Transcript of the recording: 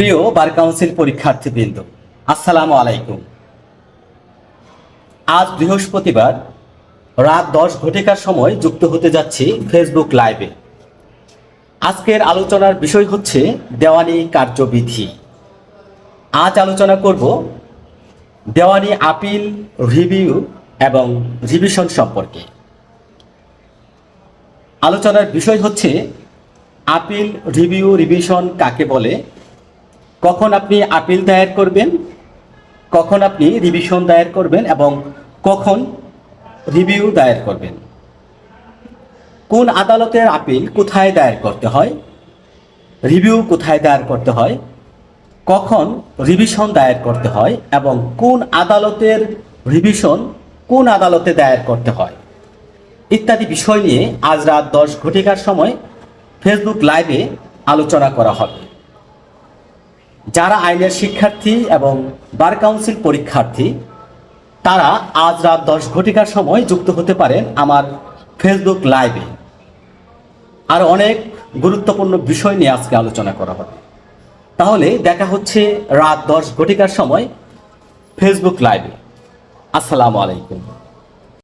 প্রিয় bar council পরীক্ষার্থীবৃন্দ, আসসালামু আলাইকুম। আজ বৃহস্পতিবার রাত 10 ঘটিকার সময় যুক্ত হতে যাচ্ছি ফেসবুক লাইভে। আজকের আলোচনার বিষয় হচ্ছে দেওয়ানি কার্যবিধি। আজ আলোচনা করব দেওয়ানি আপিল, রিভিউ এবং রিভিশন সম্পর্কে। আলোচনার বিষয় হচ্ছে আপিল, রিভিউ, রিভিশন কাকে বলে, কখন আপনি আপিল দায়ের করবেন, কখন আপনি রিভিশন দায়ের করবেন এবং কখন রিভিউ দায়ের করবেন, কোন আদালতের আপিল কোথায় দায়ের করতে হয়, রিভিউ কোথায় দায়ের করতে হয়, কখন রিভিশন দায়ের করতে হয় এবং কোন আদালতের রিভিশন কোন আদালতে দায়ের করতে হয় ইত্যাদি বিষয় নিয়ে আজ রাত 10 ঘটিকার সময় ফেসবুক লাইভে আলোচনা করা হবে। যারা আইনের শিক্ষার্থী এবং বার কাউন্সিল পরীক্ষার্থী তারা আজ রাত 10 ঘটিকার সময় যুক্ত হতে পারেন আমার ফেসবুক লাইভে। আর অনেক গুরুত্বপূর্ণ বিষয় নিয়ে আজকে আলোচনা করা হবে। তাহলে দেখা হচ্ছে রাত 10 ঘটিকার সময় ফেসবুক লাইভে। আসসালামু আলাইকুম।